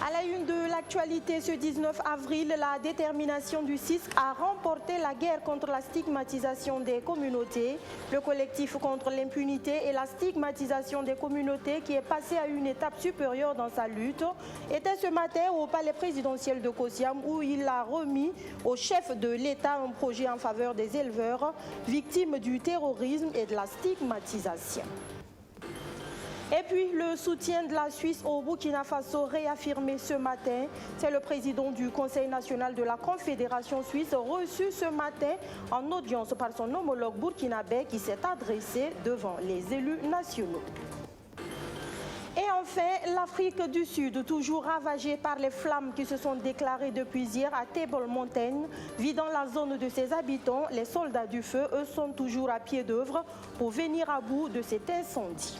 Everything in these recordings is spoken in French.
À la une de l'actualité ce 19 avril, la détermination du CISC à remporter la guerre contre la stigmatisation des communautés. Le collectif contre l'impunité et la stigmatisation des communautés qui est passé à une étape supérieure dans sa lutte était ce matin au palais présidentiel de Kosiam où il a remis au chef de l'État un projet en faveur des éleveurs victimes du terrorisme et de la stigmatisation. Et puis, le soutien de la Suisse au Burkina Faso réaffirmé ce matin. C'est le président du Conseil national de la Confédération suisse reçu ce matin en audience par son homologue burkinabé qui s'est adressé devant les élus nationaux. Et enfin, l'Afrique du Sud, toujours ravagée par les flammes qui se sont déclarées depuis hier à Table Mountain, vidant la zone de ses habitants, les soldats du feu, eux, sont toujours à pied d'œuvre pour venir à bout de cet incendie.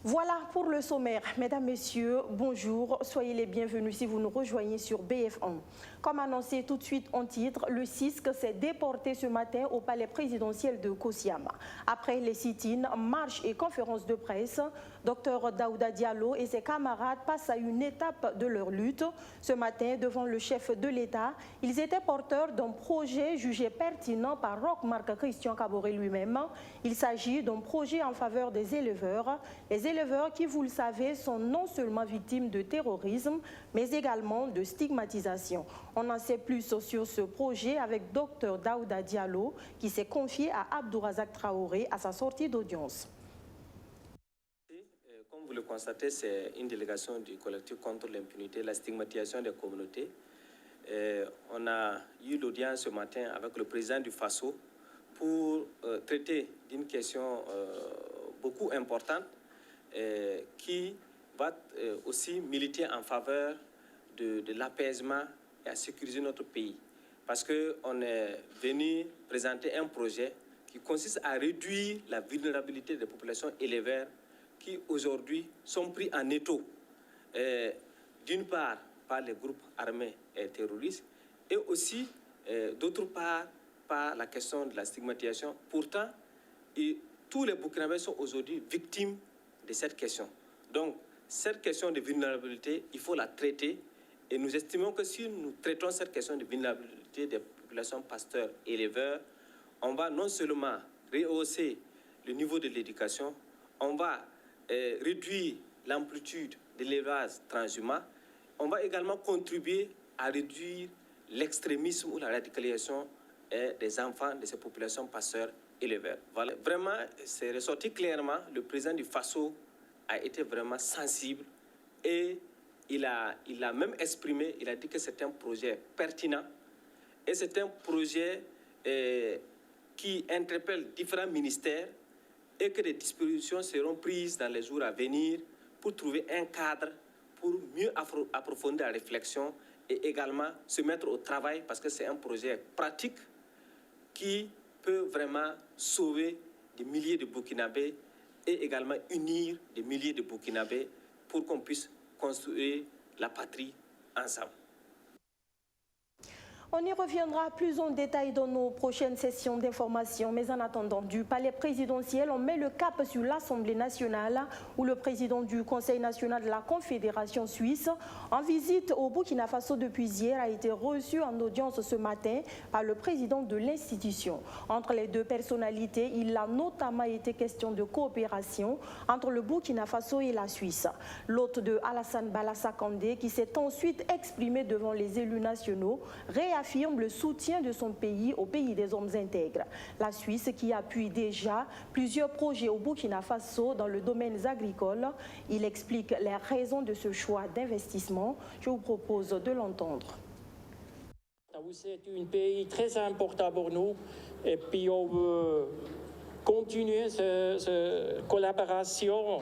Voilà pour le sommaire. Mesdames, Messieurs, bonjour. Soyez les bienvenus si vous nous rejoignez sur BF1. Comme annoncé tout de suite en titre, le CISC s'est déporté ce matin au palais présidentiel de Kosiam. Après les sit-ins, marches et conférences de presse, Dr Daouda Diallo et ses camarades passent à une étape de leur lutte. Ce matin, devant le chef de l'État, ils étaient porteurs d'un projet jugé pertinent par Roch-Marc Christian Kaboré lui-même. Il s'agit d'un projet en faveur des éleveurs. Les éleveurs qui, vous le savez, sont non seulement victimes de terrorisme, mais également de stigmatisation. On en sait plus sur ce projet avec Dr Daouda Diallo qui s'est confié à Abdourazak Traoré à sa sortie d'audience. Comme vous le constatez, c'est une délégation du collectif contre l'impunité et la stigmatisation des communautés. On a eu l'audience ce matin avec le président du FASO pour traiter d'une question beaucoup importante qui va aussi militer en faveur de l'apaisement et à sécuriser notre pays. Parce qu'on est venu présenter un projet qui consiste à réduire la vulnérabilité des populations éleveurs qui aujourd'hui sont pris en étau, d'une part par les groupes armés et terroristes, et aussi d'autre part par la question de la stigmatisation. Pourtant, tous les Burkinabés sont aujourd'hui victimes de cette question. Donc, cette question de vulnérabilité, il faut la traiter. Et nous estimons que si nous traitons cette question de vulnérabilité des populations pasteurs et éleveurs, on va non seulement rehausser le niveau de l'éducation, on va réduire l'amplitude de l'élevage transhumant, on va également contribuer à réduire l'extrémisme ou la radicalisation des enfants de ces populations pasteurs et éleveurs. Voilà. Vraiment, c'est ressorti clairement, le président du FASO a été vraiment sensible et il a même exprimé, il a dit que c'est un projet pertinent et c'est un projet qui interpelle différents ministères et que des dispositions seront prises dans les jours à venir pour trouver un cadre pour mieux approfondir la réflexion et également se mettre au travail parce que c'est un projet pratique qui peut vraiment sauver des milliers de Burkinabés et également unir des milliers de Burkinabés pour qu'on puisse construire la patrie ensemble. On y reviendra plus en détail dans nos prochaines sessions d'information. Mais en attendant, du palais présidentiel, on met le cap sur l'Assemblée nationale où le président du Conseil national de la Confédération suisse, en visite au Burkina Faso depuis hier, a été reçu en audience ce matin par le président de l'institution. Entre les deux personnalités, il a notamment été question de coopération entre le Burkina Faso et la Suisse. L'hôte de Alassane Balassa Kandé, qui s'est ensuite exprimé devant les élus nationaux, réaffirme le soutien de son pays au pays des hommes intègres. La Suisse qui appuie déjà plusieurs projets au Burkina Faso dans le domaine agricole. Il explique les raisons de ce choix d'investissement. Je vous propose de l'entendre. C'est un pays très important pour nous et puis on veut continuer cette collaboration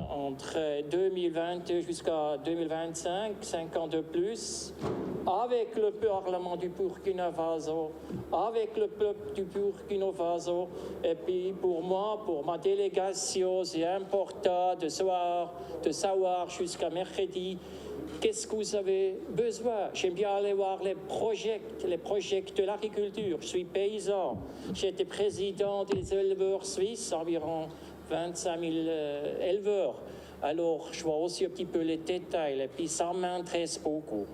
entre 2020 jusqu'à 2025, 5 ans de plus, avec le Parlement du Burkina Faso, avec le peuple du Burkina Faso. Et puis pour moi, pour ma délégation, c'est important de savoir jusqu'à mercredi qu'est-ce que vous avez besoin? J'aime bien aller voir les projets de l'agriculture. Je suis paysan. J'étais président des éleveurs suisses, environ 25 000 éleveurs. Alors, je vois aussi un petit peu les détails, et puis ça m'intéresse beaucoup.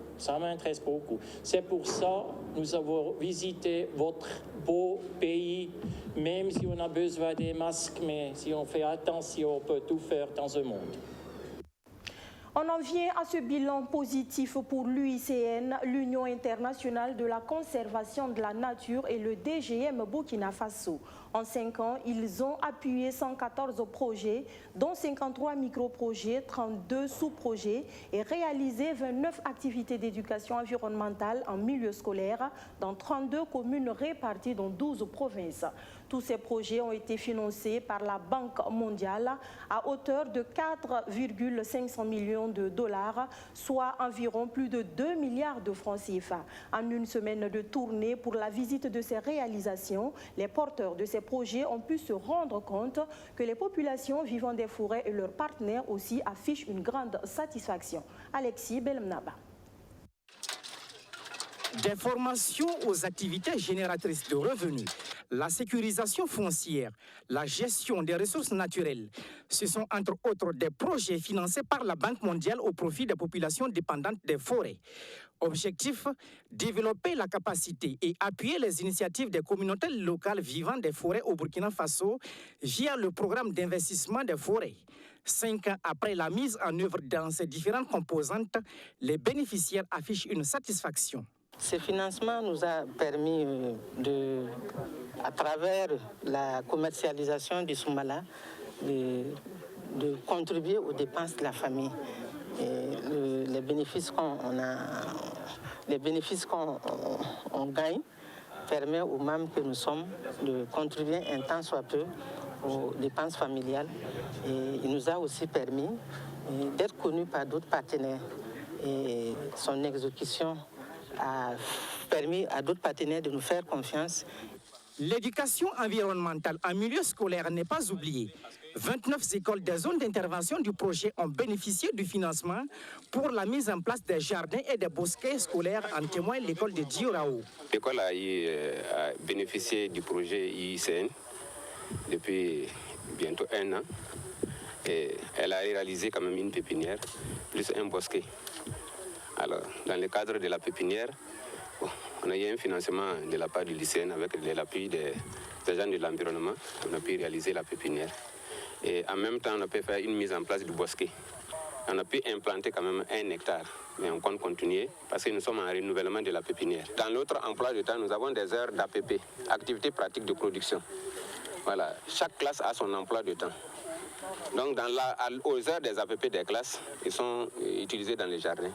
C'est pour ça que nous avons visité votre beau pays, même si on a besoin des masques, mais si on fait attention, on peut tout faire dans ce monde. On en vient à ce bilan positif pour l'UICN, l'Union internationale de la conservation de la nature et le DGM Burkina Faso. En 5 ans, ils ont appuyé 114 projets, dont 53 micro-projets, 32 sous-projets et réalisé 29 activités d'éducation environnementale en milieu scolaire dans 32 communes réparties dans 12 provinces. Tous ces projets ont été financés par la Banque mondiale à hauteur de 4,5 millions de dollars, soit environ plus de 2 milliards de francs CFA. En une semaine de tournée pour la visite de ces réalisations, les porteurs de ces projets ont pu se rendre compte que les populations vivant des forêts et leurs partenaires aussi affichent une grande satisfaction. Alexis Belmnaba. Des formations aux activités génératrices de revenus, la sécurisation foncière, la gestion des ressources naturelles. Ce sont entre autres des projets financés par la Banque mondiale au profit des populations dépendantes des forêts. Objectif, développer la capacité et appuyer les initiatives des communautés locales vivant des forêts au Burkina Faso via le programme d'investissement des forêts. 5 ans après la mise en œuvre dans ces différentes composantes, les bénéficiaires affichent une satisfaction. Ce financement nous a permis à travers la commercialisation du Soumala, de contribuer aux dépenses de la famille. Et les bénéfices qu'on gagne permet aux membres que nous sommes de contribuer un tant soit peu aux dépenses familiales. Et il nous a aussi permis d'être connus par d'autres partenaires. Et son exécution a permis à d'autres partenaires de nous faire confiance. L'éducation environnementale en milieu scolaire n'est pas oubliée. 29 écoles des zones d'intervention du projet ont bénéficié du financement pour la mise en place des jardins et des bosquets scolaires, en témoigne l'école de Diorao. L'école a bénéficié du projet IICN depuis bientôt 1 an. Et elle a réalisé quand même une pépinière plus un bosquet. Alors, dans le cadre de la pépinière, on a eu un financement de la part du lycéen avec l'appui des agents de l'environnement. On a pu réaliser la pépinière. Et en même temps, on a pu faire une mise en place du bosquet. On a pu implanter quand même 1 hectare. Mais on compte continuer parce que nous sommes en renouvellement de la pépinière. Dans l'autre emploi du temps, nous avons des heures d'APP, activités pratiques de production. Voilà, chaque classe a son emploi de temps. Donc, aux heures des APP des classes, ils sont utilisés dans les jardins.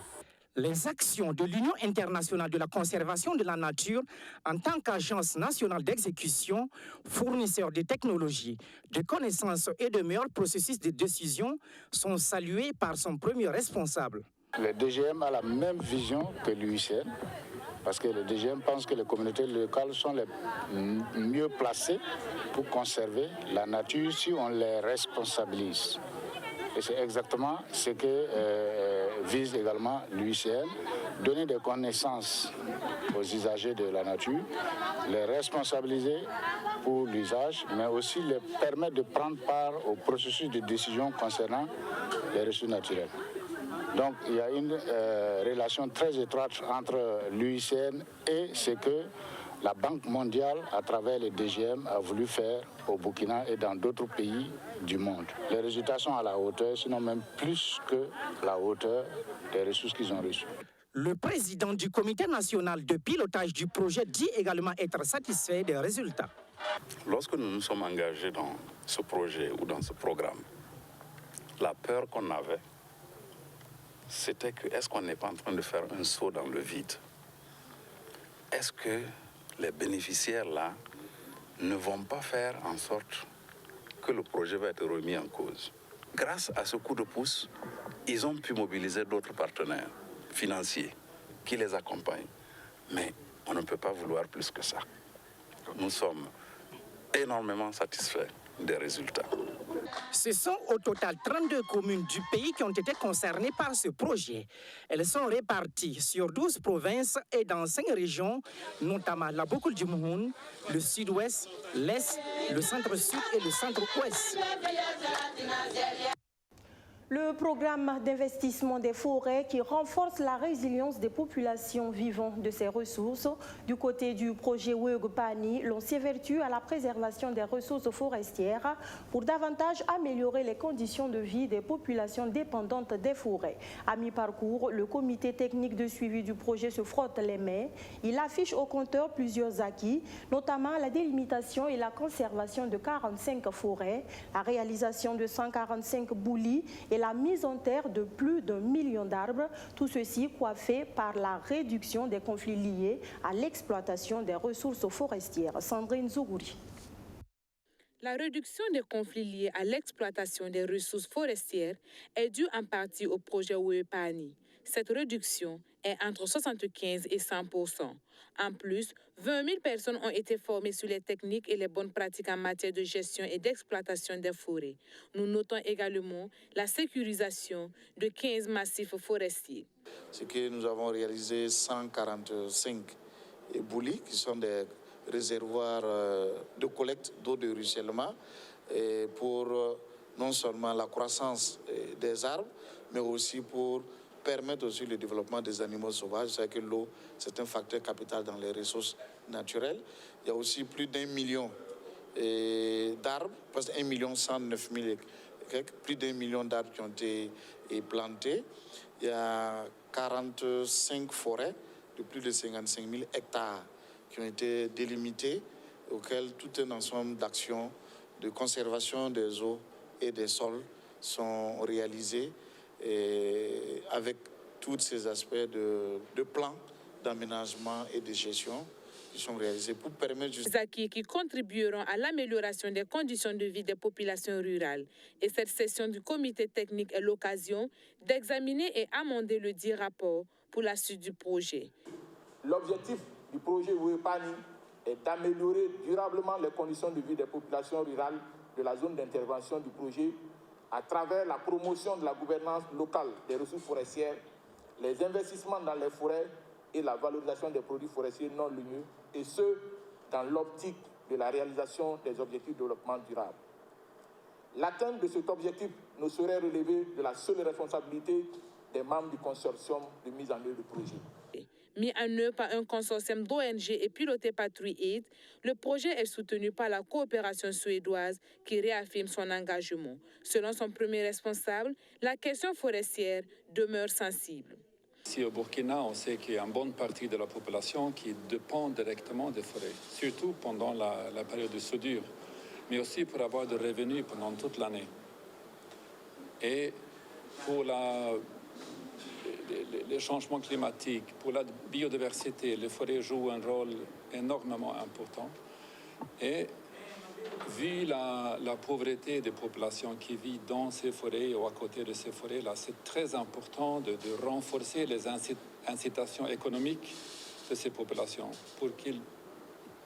Les actions de l'Union internationale de la conservation de la nature en tant qu'agence nationale d'exécution, fournisseur de technologies, de connaissances et de meilleurs processus de décision sont saluées par son premier responsable. Le DGM a la même vision que l'UICN, parce que le DGM pense que les communautés locales sont les mieux placées pour conserver la nature si on les responsabilise. Et c'est exactement ce que vise également l'UICN, donner des connaissances aux usagers de la nature, les responsabiliser pour l'usage, mais aussi les permettre de prendre part au processus de décision concernant les ressources naturelles. Donc il y a une relation très étroite entre l'UICN et ce que la Banque mondiale, à travers le DGM, a voulu faire au Burkina et dans d'autres pays du monde. Les résultats sont à la hauteur, sinon même plus que la hauteur des ressources qu'ils ont reçues. Le président du comité national de pilotage du projet dit également être satisfait des résultats. Lorsque nous nous sommes engagés dans ce projet ou dans ce programme, la peur qu'on avait, c'était que est-ce qu'on n'est pas en train de faire un saut dans le vide? Est-ce que les bénéficiaires là ne vont pas faire en sorte que le projet va être remis en cause? Grâce à ce coup de pouce, ils ont pu mobiliser d'autres partenaires financiers qui les accompagnent. Mais on ne peut pas vouloir plus que ça. Nous sommes énormément satisfaits des résultats. Ce sont au total 32 communes du pays qui ont été concernées par ce projet. Elles sont réparties sur 12 provinces et dans 5 régions, notamment la Boucle du Mouhoun, le sud-ouest, l'est, le centre-sud et le centre-ouest. Le programme d'investissement des forêts qui renforce la résilience des populations vivant de ces ressources. Du côté du projet Weugpani, l'on s'évertue à la préservation des ressources forestières pour davantage améliorer les conditions de vie des populations dépendantes des forêts. À mi-parcours, le comité technique de suivi du projet se frotte les mains. Il affiche au compteur plusieurs acquis, notamment la délimitation et la conservation de 45 forêts, la réalisation de 145 boulis et la mise en terre de plus d'1 million d'arbres, tout ceci coiffé par la réduction des conflits liés à l'exploitation des ressources forestières. Sandrine Zougouri. La réduction des conflits liés à l'exploitation des ressources forestières est due en partie au projet Weugpani. Cette réduction est entre 75 et 100%. En plus, 20 000 personnes ont été formées sur les techniques et les bonnes pratiques en matière de gestion et d'exploitation des forêts. Nous notons également la sécurisation de 15 massifs forestiers. C'est que nous avons réalisé 145 boulis qui sont des réservoirs de collecte d'eau de ruissellement pour non seulement la croissance des arbres, mais aussi pour permettre aussi le développement des animaux sauvages. C'est que l'eau, c'est un facteur capital dans les ressources naturelles. Il y a aussi plus d'1 million d'arbres, presque 1 109 000, plus d'1 million d'arbres qui ont été plantés. Il y a 45 forêts de plus de 55 000 hectares qui ont été délimitées, auxquelles tout un ensemble d'actions de conservation des eaux et des sols sont réalisées, et avec tous ces aspects de plans d'aménagement et de gestion qui sont réalisés pour permettre... Des acquis qui contribueront à l'amélioration des conditions de vie des populations rurales. Et cette session du comité technique est l'occasion d'examiner et amender le dit rapport pour la suite du projet. L'objectif du projet Weugpani est d'améliorer durablement les conditions de vie des populations rurales de la zone d'intervention du projet à travers la promotion de la gouvernance locale des ressources forestières, les investissements dans les forêts et la valorisation des produits forestiers non ligneux, et ce, dans l'optique de la réalisation des objectifs de développement durable. L'atteinte de cet objectif ne saurait relever de la seule responsabilité des membres du consortium de mise en œuvre du projet. Mis en œuvre par un consortium d'ONG et piloté par TreeAid, le projet est soutenu par la coopération suédoise qui réaffirme son engagement. Selon son premier responsable, la question forestière demeure sensible. Ici au Burkina, on sait qu'il y a une bonne partie de la population qui dépend directement des forêts, surtout pendant la période de soudure, mais aussi pour avoir des revenus pendant toute l'année. Et pour les changements climatiques, pour la biodiversité, les forêts jouent un rôle énormément important. Et vu la pauvreté des populations qui vivent dans ces forêts ou à côté de ces forêts-là, c'est très important de renforcer les incitations économiques de ces populations pour qu'ils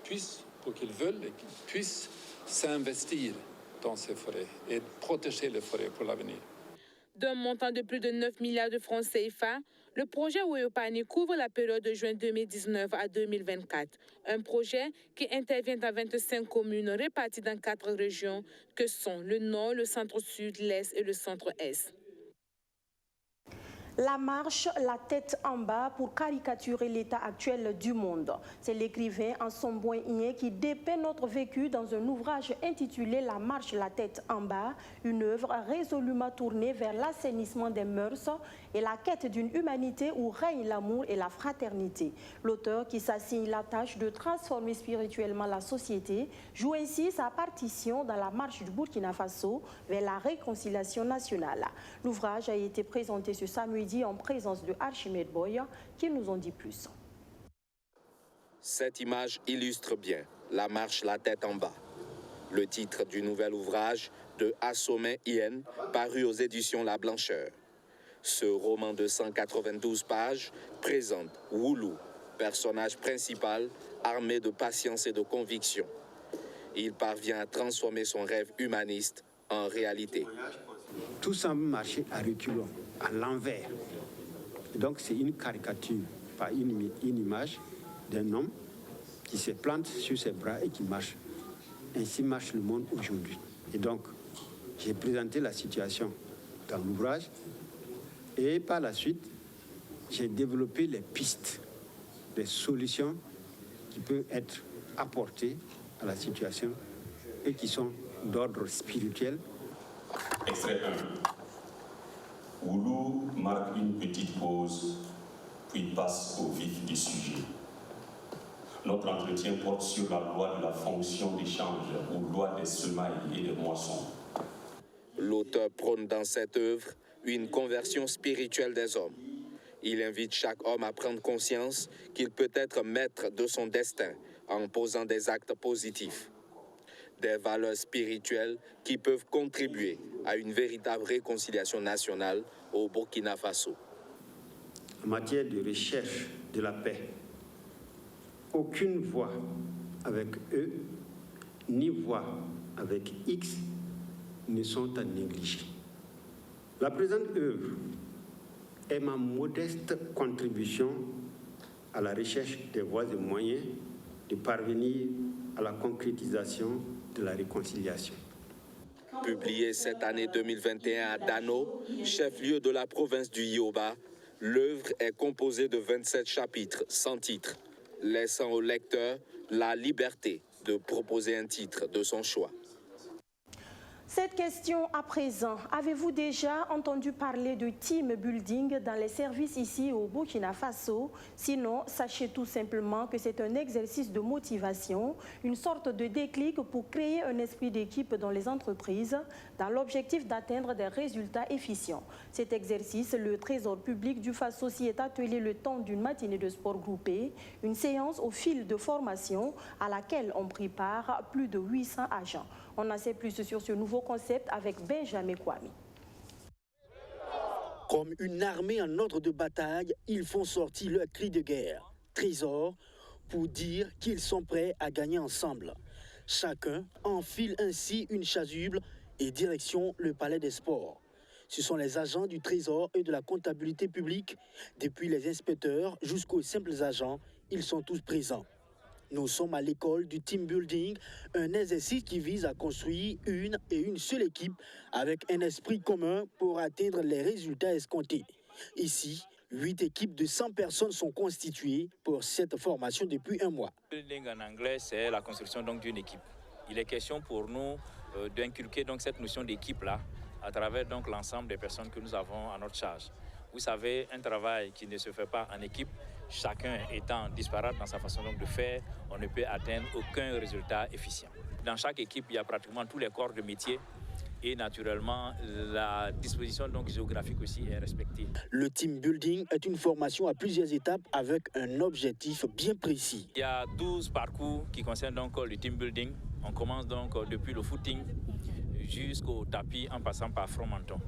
veulent et qu'ils puissent s'investir dans ces forêts et protéger les forêts pour l'avenir. D'un montant de plus de 9 milliards de francs CFA, le projet Weugpani couvre la période de juin 2019 à 2024. Un projet qui intervient dans 25 communes réparties dans 4 régions que sont le Nord, le Centre-Sud, l'Est et le Centre-Est. La marche, la tête en bas pour caricaturer l'état actuel du monde. C'est l'écrivain Anson Boigné qui dépeint notre vécu dans un ouvrage intitulé La marche, la tête en bas, une œuvre résolument tournée vers l'assainissement des mœurs et la quête d'une humanité où règne l'amour et la fraternité. L'auteur, qui s'assigne la tâche de transformer spirituellement la société, joue ainsi sa partition dans la marche du Burkina Faso vers la réconciliation nationale. L'ouvrage a été présenté ce samedi en présence de Archimède Boy, qui nous en dit plus. Cette image illustre bien la marche la tête en bas. Le titre du nouvel ouvrage de Assomé Ien, paru aux éditions La Blancheur. Ce roman de 192 pages présente Woulou, personnage principal, armé de patience et de conviction. Il parvient à transformer son rêve humaniste en réalité. Tout semble marcher à reculons, à l'envers. Donc c'est une caricature, pas une image d'un homme qui se plante sur ses bras et qui marche. Ainsi marche le monde aujourd'hui. Et donc, j'ai présenté la situation dans l'ouvrage et par la suite, j'ai développé les pistes, les solutions qui peuvent être apportées à la situation et qui sont d'ordre spirituel. Extrait 1. Oulou marque une petite pause, puis passe au vif du sujet. Notre entretien porte sur la loi de la fonction d'échange ou loi des semailles et des moissons. L'auteur prône dans cette œuvre une conversion spirituelle des hommes. Il invite chaque homme à prendre conscience qu'il peut être maître de son destin en posant des actes positifs. Des valeurs spirituelles qui peuvent contribuer à une véritable réconciliation nationale au Burkina Faso. En matière de recherche de la paix, aucune voix avec E, ni voix avec X ne sont à négliger. La présente œuvre est ma modeste contribution à la recherche des voies et moyens de parvenir à la concrétisation de la réconciliation. Publiée cette année 2021 à Dano, chef-lieu de la province du Yoba, l'œuvre est composée de 27 chapitres sans titre, laissant au lecteur la liberté de proposer un titre de son choix. Cette question à présent, avez-vous déjà entendu parler de team building dans les services ici au Burkina Faso? Sinon, sachez tout simplement que c'est un exercice de motivation, une sorte de déclic pour créer un esprit d'équipe dans les entreprises, dans l'objectif d'atteindre des résultats efficients. Cet exercice, le Trésor public du Faso s'y est attelé le temps d'une matinée de sport groupé, une séance au fil de formation à laquelle ont pris part plus de 800 agents. On en sait plus sur ce nouveau concept avec Benjamin Kwame. Comme une armée en ordre de bataille, ils font sortir leur cri de guerre, Trésor, pour dire qu'ils sont prêts à gagner ensemble. Chacun enfile ainsi une chasuble et direction le palais des sports. Ce sont les agents du Trésor et de la comptabilité publique. Depuis les inspecteurs jusqu'aux simples agents, ils sont tous présents. Nous sommes à l'école du team building, un exercice qui vise à construire une seule équipe avec un esprit commun pour atteindre les résultats escomptés. Ici, 8 équipes de 100 personnes sont constituées pour cette formation depuis un mois. Building en anglais, c'est la construction d'une équipe. Il est question pour nous d'inculquer cette notion d'équipe-là à travers l'ensemble des personnes que nous avons à notre charge. Vous savez, un travail qui ne se fait pas en équipe, chacun étant disparate dans sa façon de faire, on ne peut atteindre aucun résultat efficient. Dans chaque équipe, il y a pratiquement tous les corps de métier et naturellement, la disposition géographique aussi est respectée. Le team building est une formation à plusieurs étapes avec un objectif bien précis. Il y a 12 parcours qui concernent le team building. On commence depuis le footing jusqu'au tapis en passant par front-menton.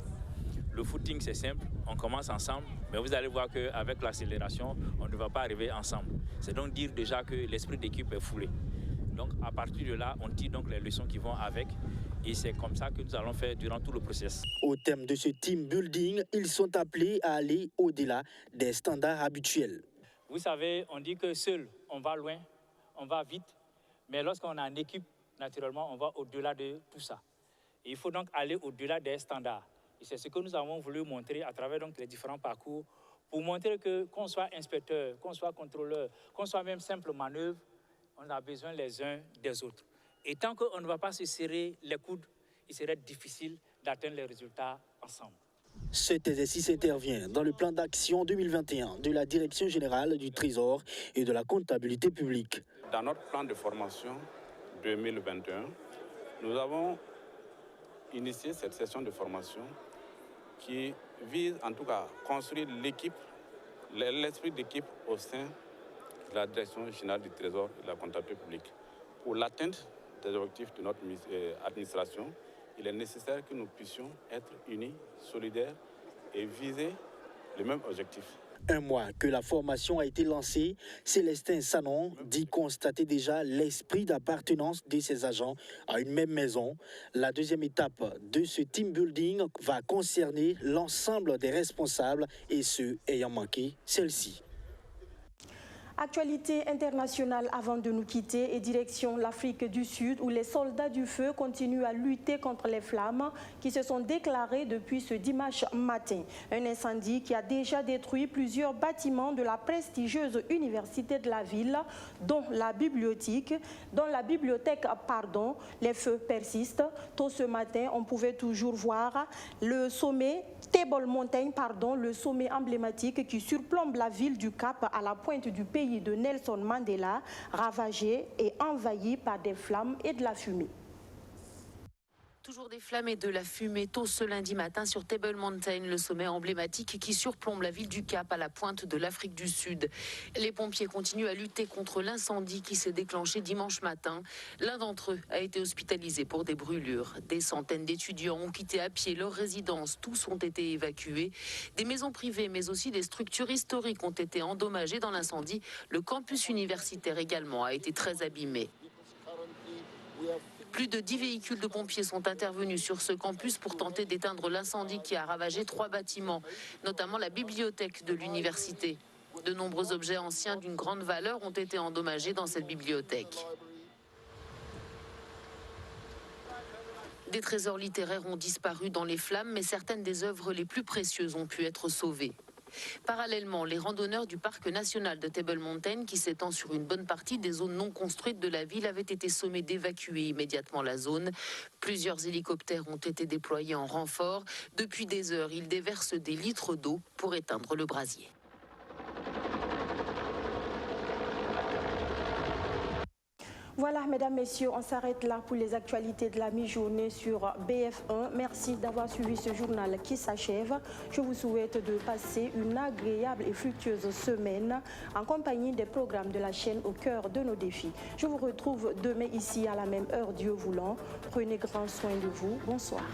Le footing, c'est simple, on commence ensemble, mais vous allez voir qu'avec l'accélération, on ne va pas arriver ensemble. C'est donc dire déjà que l'esprit d'équipe est foulé. Donc à partir de là, on tire les leçons qui vont avec, et c'est comme ça que nous allons faire durant tout le processus. Au terme de ce team building, ils sont appelés à aller au-delà des standards habituels. Vous savez, on dit que seul, on va loin, on va vite, mais lorsqu'on a une équipe, naturellement, on va au-delà de tout ça. Et il faut donc aller au-delà des standards. Et c'est ce que nous avons voulu montrer à travers les différents parcours pour montrer que qu'on soit inspecteur, qu'on soit contrôleur, qu'on soit même simple manœuvre, on a besoin les uns des autres. Et tant qu'on ne va pas se serrer les coudes, il serait difficile d'atteindre les résultats ensemble. Cet exercice intervient dans le plan d'action 2021 de la Direction générale du Trésor et de la comptabilité publique. Dans notre plan de formation 2021, nous avons initié cette session de formation qui vise en tout cas à construire l'équipe, l'esprit d'équipe au sein de la Direction générale du Trésor et de la comptabilité publique. Pour l'atteinte des objectifs de notre administration, il est nécessaire que nous puissions être unis, solidaires et viser le même objectif. Un mois que la formation a été lancée, Célestin Sanon dit constater déjà l'esprit d'appartenance de ses agents à une même maison. La deuxième étape de ce team building va concerner l'ensemble des responsables et ceux ayant manqué celle-ci. Actualité internationale avant de nous quitter et direction l'Afrique du Sud où les soldats du feu continuent à lutter contre les flammes qui se sont déclarées depuis ce dimanche matin. Un incendie qui a déjà détruit plusieurs bâtiments de la prestigieuse université de la ville, dont la bibliothèque. Les feux persistent. Tôt ce matin, on pouvait toujours voir le sommet Table Mountain, le sommet emblématique qui surplombe la ville du Cap à la pointe du pays de Nelson Mandela, ravagé et envahi par des flammes et de la fumée. Toujours des flammes et de la fumée tôt ce lundi matin sur Table Mountain, le sommet emblématique qui surplombe la ville du Cap à la pointe de l'Afrique du Sud. Les pompiers continuent à lutter contre l'incendie qui s'est déclenché dimanche matin. L'un d'entre eux a été hospitalisé pour des brûlures. Des centaines d'étudiants ont quitté à pied leur résidence. Tous ont été évacués. Des maisons privées mais aussi des structures historiques ont été endommagées dans l'incendie. Le campus universitaire également a été très abîmé. Plus de 10 véhicules de pompiers sont intervenus sur ce campus pour tenter d'éteindre l'incendie qui a ravagé 3 bâtiments, notamment la bibliothèque de l'université. De nombreux objets anciens d'une grande valeur ont été endommagés dans cette bibliothèque. Des trésors littéraires ont disparu dans les flammes, mais certaines des œuvres les plus précieuses ont pu être sauvées. Parallèlement, les randonneurs du parc national de Table Mountain, qui s'étend sur une bonne partie des zones non construites de la ville, avaient été sommés d'évacuer immédiatement la zone. Plusieurs hélicoptères ont été déployés en renfort. Depuis des heures, ils déversent des litres d'eau pour éteindre le brasier. Voilà, mesdames, messieurs, on s'arrête là pour les actualités de la mi-journée sur BF1. Merci d'avoir suivi ce journal qui s'achève. Je vous souhaite de passer une agréable et fructueuse semaine en compagnie des programmes de la chaîne au cœur de nos défis. Je vous retrouve demain ici à la même heure, Dieu voulant. Prenez grand soin de vous. Bonsoir.